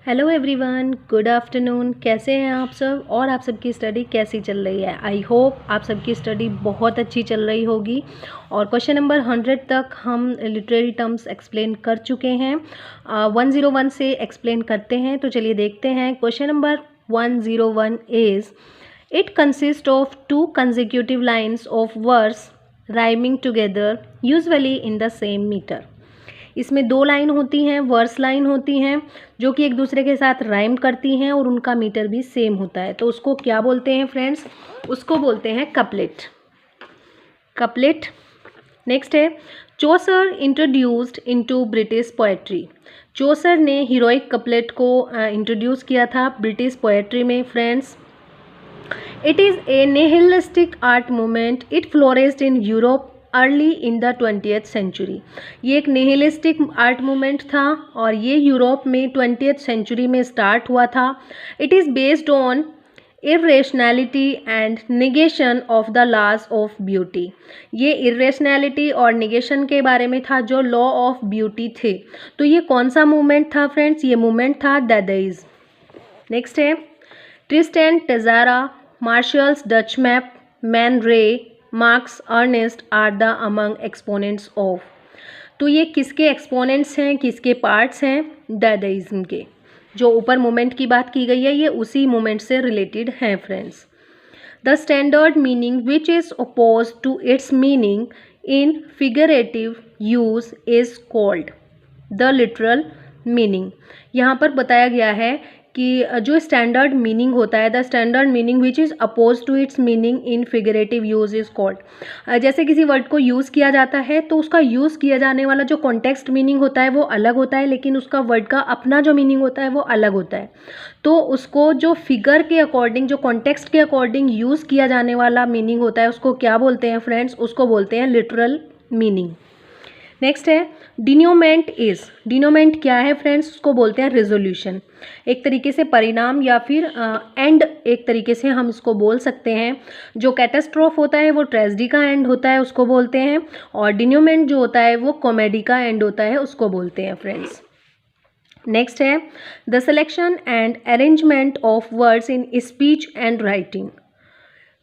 Hello everyone, good afternoon. कैसे हैं आप सब और आप सबकी स्टडी कैसी चल रही है? आई होप आप सबकी स्टडी बहुत अच्छी चल रही होगी। और क्वेश्चन नंबर 100 तक हम लिटरेरी टर्म्स एक्सप्लेन कर चुके हैं। 101 से एक्सप्लेन करते हैं, तो चलिए देखते हैं। Question number 101 is it consist of 2 consecutive lines of words rhyming together usually in the same metre. इसमें 2 लाइन होती हैं, वर्स लाइन होती हैं, जो कि एक दूसरे के साथ राइम करती हैं और उनका मीटर भी सेम होता है। तो उसको क्या बोलते हैं फ्रेंड्स? उसको बोलते हैं कपलेट। कपलेट। नेक्स्ट है Chaucer introduced into British poetry. Chaucer ने हीरोइक कपलेट को इंट्रोड्यूस किया था ब्रिटिश पोएट्री में friends. It is a nihilistic art movement. It flourished in Europe early in the 20th century. ये एक निहिलिस्टिक आर्ट मूवमेंट था और ये यूरोप में 20th सेंचुरी में स्टार्ट हुआ था। It is based on irrationality and negation of the laws of beauty. ये इर्रेशनैलिटी और निगेशन के बारे में था, जो लॉ ऑफ ब्यूटी थे। तो ये कौन सा मूवमेंट था फ्रेंड्स? ये मूवमेंट था डैडेइज। नेक्स्ट है Tristan Tzara, Marcel Duchamp, Man Ray, Max Ernst are the among exponents of. तो ये किसके एक्सपोनेंट्स हैं, किसके पार्ट्स हैं? डैडेइज्म के। जो ऊपर मोमेंट की बात की गई है, ये उसी मोमेंट से रिलेटेड हैं friends. The standard meaning which is oppose to its meaning in figurative use is called the literal meaning. यहाँ पर बताया गया है कि जो स्टैंडर्ड मीनिंग होता है, the standard meaning which is oppose to its meaning in figurative use is called. जैसे किसी वर्ड को यूज़ किया जाता है तो उसका यूज़ किया जाने वाला जो कॉन्टेक्स्ट मीनिंग होता है वो अलग होता है, लेकिन उसका वर्ड का अपना जो मीनिंग होता है वो अलग होता है। तो उसको जो फिगर के अकॉर्डिंग, जो कॉन्टेक्स्ट के अकॉर्डिंग यूज़ किया जाने वाला मीनिंग होता है, उसको क्या बोलते हैं फ्रेंड्स? उसको बोलते हैं लिटरल मीनिंग। नेक्स्ट है डिनोमेंट इज। डिनोमेंट क्या है फ्रेंड्स? उसको बोलते हैं रेजोल्यूशन। एक तरीके से परिणाम या फिर एंड, एक तरीके से हम इसको बोल सकते हैं। जो कैटास्ट्रोफ होता है वो ट्रेजेडी का एंड होता है, उसको बोलते हैं। और डिनोमेंट जो होता है वो कॉमेडी का एंड होता है, उसको बोलते हैं फ्रेंड्स। नेक्स्ट है the selection and arrangement of words in speech and writing.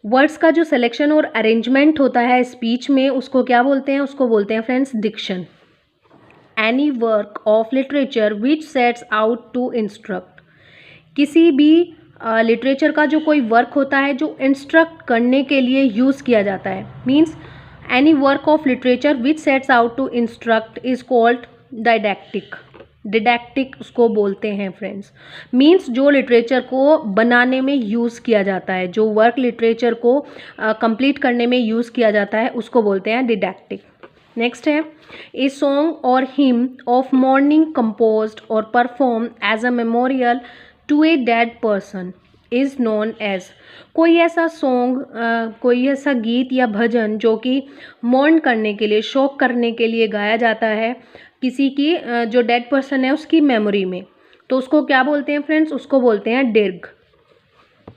Words का जो सिलेक्शन और अरेंजमेंट होता है स्पीच में, उसको क्या बोलते हैं? उसको बोलते हैं friends diction. Any work of literature which sets out to instruct. किसी भी लिटरेचर का जो कोई वर्क होता है जो इंस्ट्रक्ट करने के लिए यूज़ किया जाता है, means any work of literature which sets out to instruct is called didactic. Didactic उसको बोलते हैं फ्रेंड्स। मीन्स जो लिटरेचर को बनाने में यूज़ किया जाता है, जो वर्क लिटरेचर को कंप्लीट करने में यूज़ किया जाता है, उसको बोलते हैं डिडैक्टिक। नेक्स्ट है a song or hymn of mourning composed or performed as a memorial to a dead person is known as. कोई ऐसा सॉन्ग, कोई ऐसा गीत या भजन जो कि मॉर्न करने के लिए, शोक करने के लिए गाया जाता है किसी की जो डेड पर्सन है उसकी मेमोरी में, तो उसको क्या बोलते हैं फ्रेंड्स? उसको बोलते हैं डिर्ग।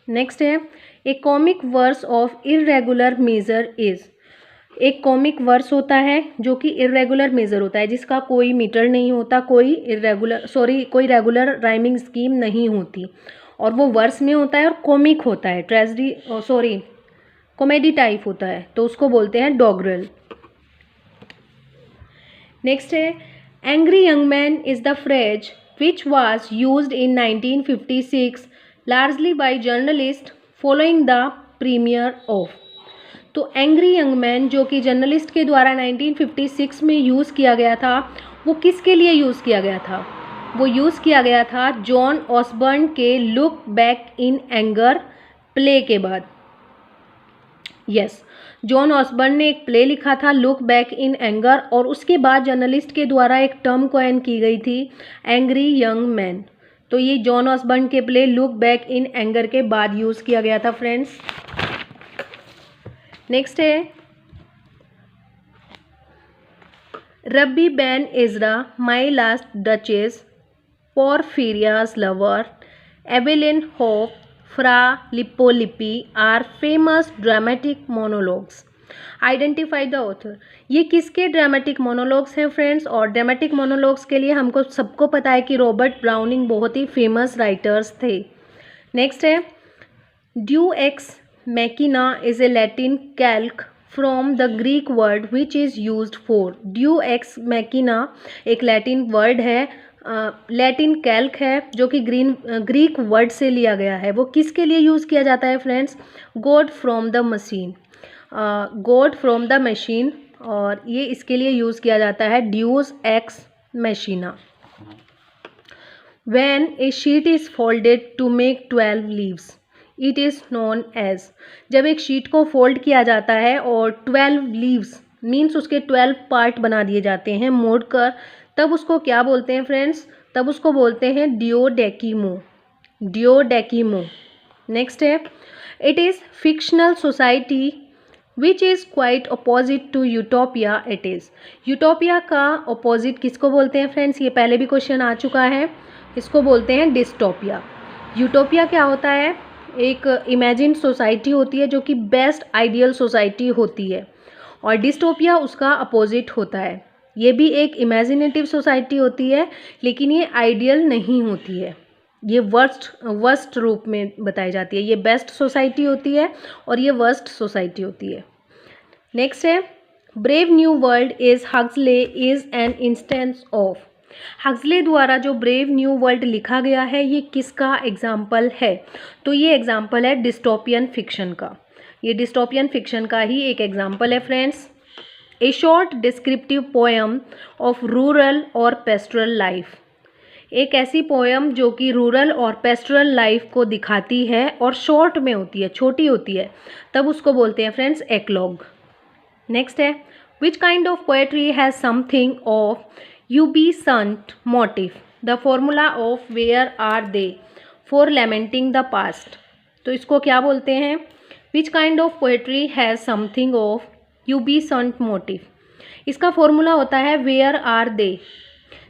नेक्स्ट है a comic verse of irregular measure is. एक कॉमिक वर्स होता है जो कि इर्रेगुलर मेजर होता है, जिसका कोई मीटर नहीं होता, कोई रेगुलर राइमिंग स्कीम नहीं होती, और वो वर्स में होता है और कॉमिक होता है, कॉमेडी टाइप होता है, तो उसको बोलते हैं डॉगरल। नेक्स्ट है angry young man is the phrase which was used in 1956 largely by journalist following the premiere of. तो एंग्री यंग मैन जो कि जर्नलिस्ट के द्वारा 1956 में यूज़ किया गया था, वो किसके लिए यूज़ किया गया था? वो यूज़ किया गया था जॉन ऑसबर्न के look back in anger play के बाद। यस, जॉन ऑसबर्न ने एक प्ले लिखा था लुक बैक इन एंगर, और उसके बाद जर्नलिस्ट के द्वारा एक टर्म कॉइन की गई थी एंग्री यंग मैन। तो ये जॉन ऑसबर्न के play look back in anger के बाद यूज़ किया गया था फ्रेंड्स। नेक्स्ट है Rabbi Ben Ezra, my last duchess, Porphyria's lover, Evelyn Hope, Fra Lippo Lippi are famous dramatic monologues. Identify the author. ये किसके ड्रामेटिक मोनोलॉग्स हैं फ्रेंड्स? और ड्रामेटिक मोनोलॉग्स के लिए हमको सबको पता है कि रॉबर्ट ब्राउनिंग बहुत ही फेमस राइटर्स थे। नेक्स्ट है deus ex machina is a Latin calque from the Greek word which is used for. Deus ex machina एक लैटिन वर्ड है, लैटिन कैल्क है जो कि ग्रीक वर्ड से लिया गया है। वो किसके लिए यूज़ किया जाता है friends? God from the machine, God from the machine, और ये इसके लिए यूज़ किया जाता है ड्यूस x मैशिना। When a sheet is folded to make 12 leaves, it is known as। जब एक शीट को फोल्ड किया जाता है और 12 लीव्स मीन्स उसके 12 पार्ट बना दिए जाते हैं मोड़ कर, तब उसको क्या बोलते हैं फ्रेंड्स? तब उसको बोलते हैं डियोडेकिमो, डियोडेकिमो। नेक्स्ट है it is fictional society which is quite opposite to utopia. It is utopia का अपोजिट किसको बोलते हैं फ्रेंड्स? ये पहले भी क्वेश्चन आ चुका है, इसको बोलते हैं डिस्टोपिया। यूटोपिया क्या होता है? एक इमेजिन सोसाइटी होती है जो कि बेस्ट आइडियल सोसाइटी होती है, और डिस्टोपिया उसका अपोजिट होता है। ये भी एक इमेजिनेटिव सोसाइटी होती है लेकिन ये आइडियल नहीं होती है, ये वर्स्ट रूप में बताई जाती है। ये बेस्ट सोसाइटी होती है और ये वर्स्ट सोसाइटी होती है। नेक्स्ट है brave new world is Huxley is an instance of. Huxley द्वारा जो ब्रेव न्यू वर्ल्ड लिखा गया है ये किसका एग्जाम्पल है? तो ये एग्जाम्पल है डिस्टोपियन फिक्शन का। ये डिस्टोपियन फिक्शन का ही एक एग्जाम्पल है friends. A short descriptive poem of rural और पेस्टरल लाइफ। एक ऐसी पोएम जो कि रूरल और पेस्टरल लाइफ को दिखाती है और शॉर्ट में होती है, छोटी होती है, तब उसको बोलते हैं फ्रेंड्स एक्लॉग। नेक्स्ट है which kind of poetry has something of ubi sunt motif. The formula of where are they for lamenting the past. तो इसको क्या बोलते हैं? Which kind of poetry has something of ubi sunt motif. इसका formula होता है where are दे।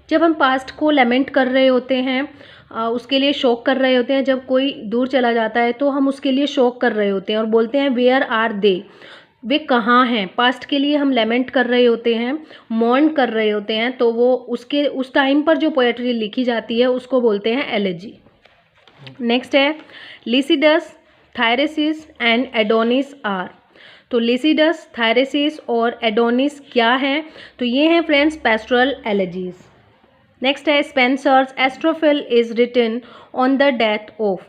जब हम पास्ट को लेमेंट कर रहे होते हैं, उसके लिए शोक कर रहे होते हैं, जब कोई दूर चला जाता है तो हम उसके लिए शोक कर रहे होते हैं और बोलते हैं वेयर आर दे, वे कहाँ हैं। पास्ट के लिए हम लेमेंट कर रहे होते हैं, मॉर्न कर रहे होते हैं, तो वो उसके उस टाइम पर जो पोएट्री लिखी जाती है उसको बोलते हैं एलेजी। नेक्स्ट है Lycidas, Thyrsis and Adonais are. तो लिसिडस, थायरेसिस और एडोनिस क्या हैं? तो ये हैं फ्रेंड्स पेस्टरल एलेजीज। नेक्स्ट है Spenser's Astrophel is written on the death of.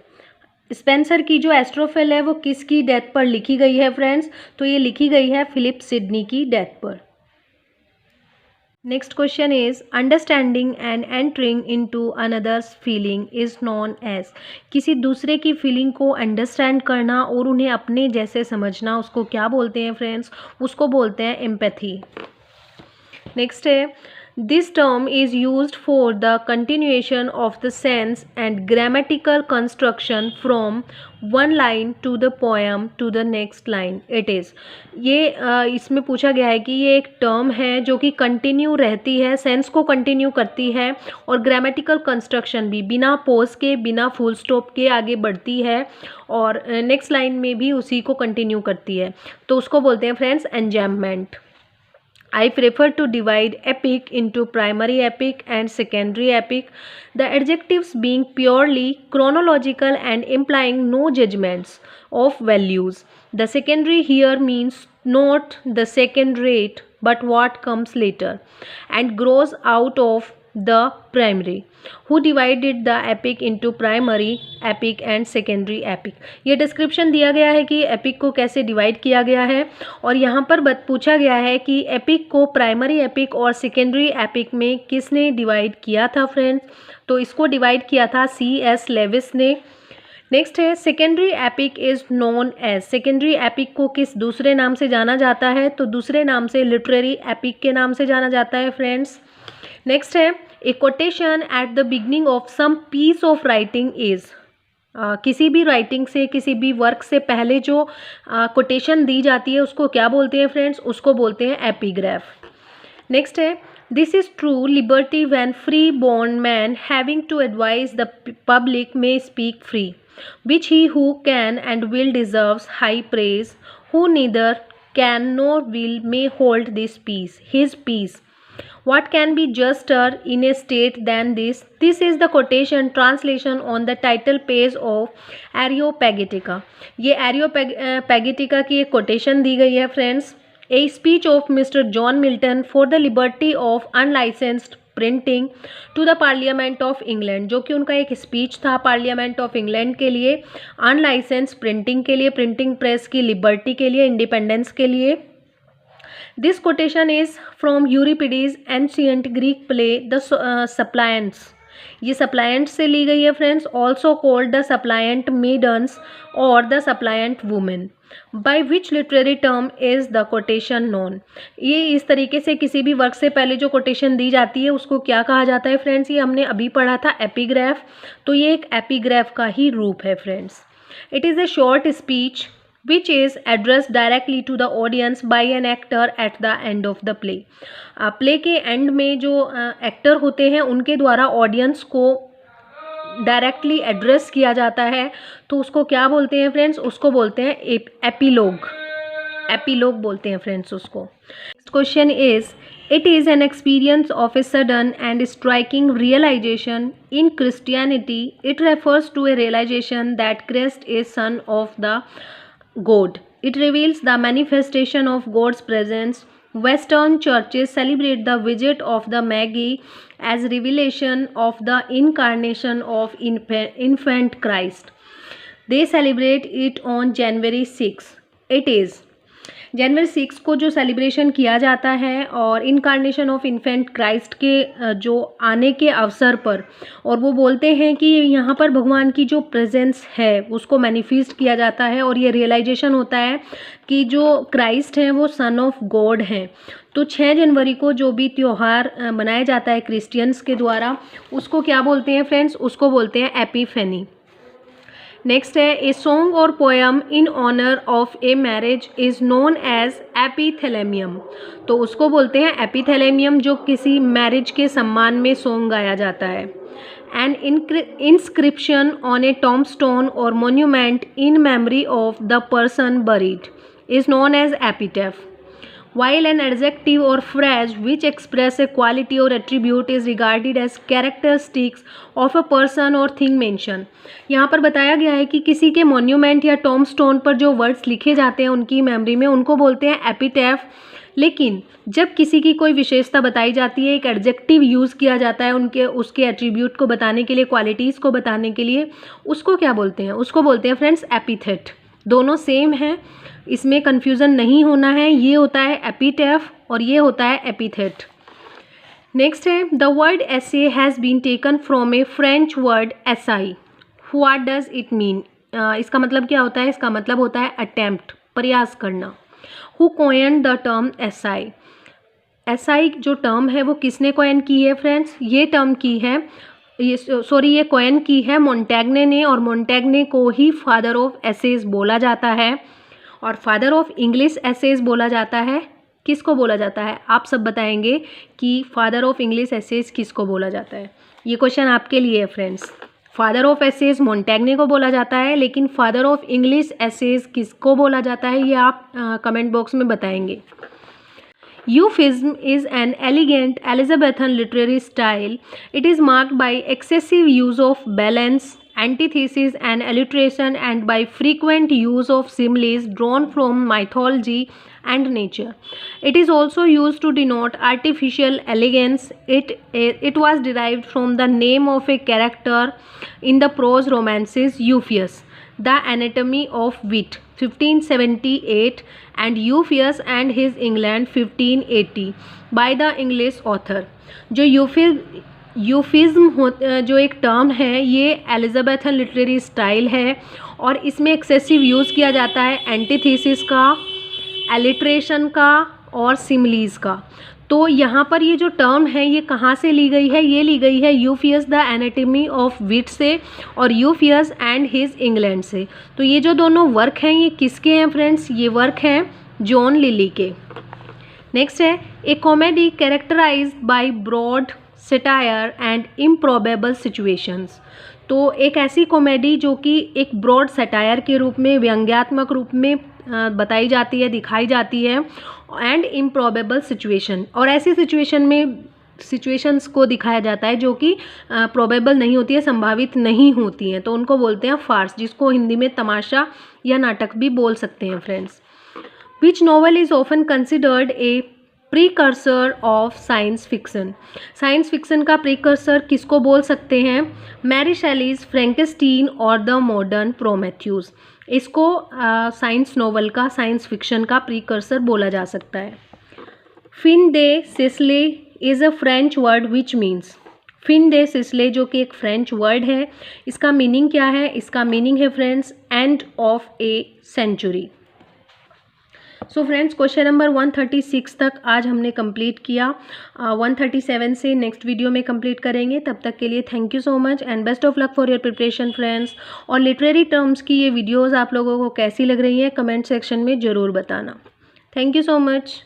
Spenser की जो एस्ट्रोफिल है वो किसकी डेथ पर लिखी गई है फ्रेंड्स? तो ये लिखी गई है फिलिप सिडनी की डेथ पर। Next question is understanding and entering into another's feeling is known as. किसी दूसरे की फीलिंग को अंडरस्टैंड करना और उन्हें अपने जैसे समझना, उसको क्या बोलते हैं फ्रेंड्स? उसको बोलते हैं एम्पैथी। नेक्स्ट है this term is used for the continuation of the sense and grammatical construction from one line to the poem to the next line. It is ये इसमें पूछा गया है कि ये एक टर्म है जो कि कंटिन्यू रहती है, सेंस को कंटिन्यू करती है और ग्रामेटिकल कंस्ट्रक्शन भी बिना पॉज के, बिना फुल स्टॉप के आगे बढ़ती है और नेक्स्ट लाइन में भी उसी को कंटिन्यू करती है, तो उसको बोलते हैं friends एंजैम्पमेंट। I prefer to divide epic into primary epic and secondary epic, the adjectives being purely chronological and implying no judgments of values. The secondary here means not the second rate but what comes later and grows out of the primary. Who divided the epic into primary epic and secondary epic? ये description दिया गया है कि epic को कैसे divide किया गया है और यहाँ पर पूछा गया है कि एपिक को प्राइमरी एपिक और सेकेंडरी एपिक में किसने डिवाइड किया था फ्रेंड्स? तो इसको डिवाइड किया था C.S. लेविस ने। नेक्स्ट है secondary epic is known as. Secondary epic को किस दूसरे नाम से जाना जाता है? तो दूसरे नाम से लिटरेरी एपिक के नाम से जाना जाता है फ्रेंड्स। नेक्स्ट है a quotation at the beginning of some piece of writing is. किसी भी राइटिंग से, किसी भी वर्क से पहले जो कोटेशन दी जाती है उसको क्या बोलते हैं फ्रेंड्स? उसको बोलते हैं एपिग्राफ। नेक्स्ट है this is true liberty when free born man having to advise the public may speak free which he who can and will deserves high praise who neither can nor will may hold this peace, his peace. What can be juster in a state than this? This is the quotation translation on the title page of Areopagitica. ये Areopagitica की एक quotation दी गई है friends. A speech of Mr. John Milton for the liberty of unlicensed printing to the Parliament of England, जो कि उनका एक speech था पार्लियामेंट ऑफ इंग्लैंड के लिए, अनलाइसेंस प्रिंटिंग के लिए, प्रिंटिंग प्रेस की लिबर्टी के लिए, इंडिपेंडेंस के लिए. This quotation is from Euripides ancient Greek play the suppliants. ये सप्लायंट से ली गई है friends. Also called the suppliant maidens or the suppliant women. By which literary term is the quotation known. ये इस तरीके से किसी भी वर्क से पहले जो कोटेशन दी जाती है उसको क्या कहा जाता है फ्रेंड्स. ये हमने अभी पढ़ा था एपिग्राफ, तो ये एक एपिग्राफ का ही रूप है friends. It is A short speech which is addressed directly to the audience by an actor at the end of the play. Play के एंड में जो एक्टर होते हैं उनके द्वारा ऑडियंस को डायरेक्टली एड्रेस किया जाता है, तो उसको क्या बोलते हैं फ्रेंड्स. उसको बोलते हैं एपिलोग. एपिलोग बोलते हैं फ्रेंड्स उसको. Next question is it is an experience of a sudden and striking realisation in Christianity. It refers to a realisation that Christ is son of the God. It reveals the manifestation of God's presence. Western churches celebrate the visit of the Magi as revelation of the incarnation of infant Christ. They celebrate it on January 6. It is जनवरी 6 को जो celebration किया जाता है और incarnation of infant Christ के जो आने के अवसर पर, और वो बोलते हैं कि यहाँ पर भगवान की जो प्रेजेंस है उसको मैनिफेस्ट किया जाता है और ये रियलाइजेशन होता है कि जो क्राइस्ट हैं वो सन ऑफ गॉड हैं. तो 6 जनवरी को जो भी त्यौहार मनाया जाता है क्रिश्चियंस के द्वारा उसको क्या बोलते हैं फ्रेंड्स. उसको बोलते हैं एपिफेनी. नेक्स्ट है a song or poem in honour of a marriage is known as epithalamium. तो उसको बोलते हैं एपिथेलेमियम, जो किसी मैरिज के सम्मान में सॉन्ग गाया जाता है. An inscription on a tombstone or monument in memory of the person buried is known as epitaph. While an adjective or phrase which express a quality or attribute is regarded as characteristics of a person or thing mentioned. यहाँ पर बताया गया है कि किसी के monument या टॉम्बस्टोन पर जो वर्ड्स लिखे जाते हैं उनकी मेमोरी में, उनको बोलते हैं एपिटैफ. लेकिन जब किसी की कोई विशेषता बताई जाती है, एक एडजेक्टिव यूज़ किया जाता है उनके उसके एट्रीब्यूट को बताने के लिए, क्वालिटीज़ को बताने के लिए, उसको क्या बोलते हैं. उसको बोलते हैं फ्रेंड्स एपिथेट. दोनों सेम हैं, इसमें कन्फ्यूज़न नहीं होना है. ये होता है एपिटैफ और ये होता है एपिथेट. नेक्स्ट है the word essay has been taken from a French word essai. What does it mean. इसका मतलब क्या होता है. इसका मतलब होता है अटेम्प्ट, प्रयास करना. Who coined the term acai. Acai जो टर्म है वो किसने कॉइन की है फ्रेंड्स. ये टर्म की है ये कॉइन की है मोंटैग्ने ने, और मोंटैग्ने को ही फादर ऑफ एसेज बोला जाता है और फादर ऑफ इंग्लिश एसेज बोला जाता है. किसको बोला जाता है आप सब बताएंगे कि फादर ऑफ इंग्लिश एसेज किसको बोला जाता है. ये क्वेश्चन आपके लिए है फ्रेंड्स. फादर ऑफ एसेज मोंटैग्ने को बोला जाता है, लेकिन फादर ऑफ इंग्लिश एसेज किसको बोला जाता है ये आप कमेंट बॉक्स में बताएंगे. Euphuism is an elegant Elizabethan literary style. It is marked by excessive use of balance, antithesis and alliteration, and by frequent use of similes drawn from mythology and nature. It is also used to denote artificial elegance. It was derived from the name of a character in the prose romances Euphues, The Anatomy of Wit 1578 and Euphues and His England 1580 by the English author. जो यूफिज्म जो एक term है ये Elizabethan literary style है और इसमें excessive use किया जाता है एंटीथेसिस का, एलिट्रेशन का और सिमिलीज का. तो यहाँ पर ये जो टर्म है ये कहाँ से ली गई है. ये ली गई है यूफियस द एनाटमी ऑफ विट से और यूफियस एंड हिज इंग्लैंड से. तो ये जो दोनों वर्क हैं ये किसके हैं फ्रेंड्स. ये वर्क हैं जॉन लिली के. नेक्स्ट है a comedy characterised by broad satire and improbable situations. तो एक ऐसी कॉमेडी जो कि एक ब्रॉड सटायर के रूप में, व्यंग्यात्मक रूप में बताई जाती है, दिखाई जाती है। एंड इम्प्रॉबेबल सिचुएशन, और ऐसी सिचुएशंस को दिखाया जाता है जो कि प्रोबेबल नहीं होती है, संभावित नहीं होती हैं, तो उनको बोलते हैं फार्स, जिसको हिंदी में तमाशा या नाटक भी बोल सकते हैं friends. Which novel is often considered a precursor of science fiction. Science fiction का प्रीकर्सर किसको बोल सकते हैं? मैरी शेलीज फ्रैंकेस्टीन और द मॉडर्न प्रोमेथ्यूस। इसको साइंस नॉवल का, साइंस फिक्शन का प्रीकर्सर बोला जा सकता है। Fin de siecle is a French word which means. Fin de siecle जो कि एक फ्रेंच वर्ड है, इसका मीनिंग क्या है? इसका मीनिंग है friends end of a century. So friends, question number 136 तक आज हमने कंप्लीट किया। 137 से नेक्स्ट वीडियो में कंप्लीट करेंगे। तब तक के लिए thank you so much and best of luck for your preparation friends. और लिटरेरी टर्म्स की ये वीडियोस आप लोगों को कैसी लग रही है कमेंट सेक्शन में ज़रूर बताना। Thank you so much.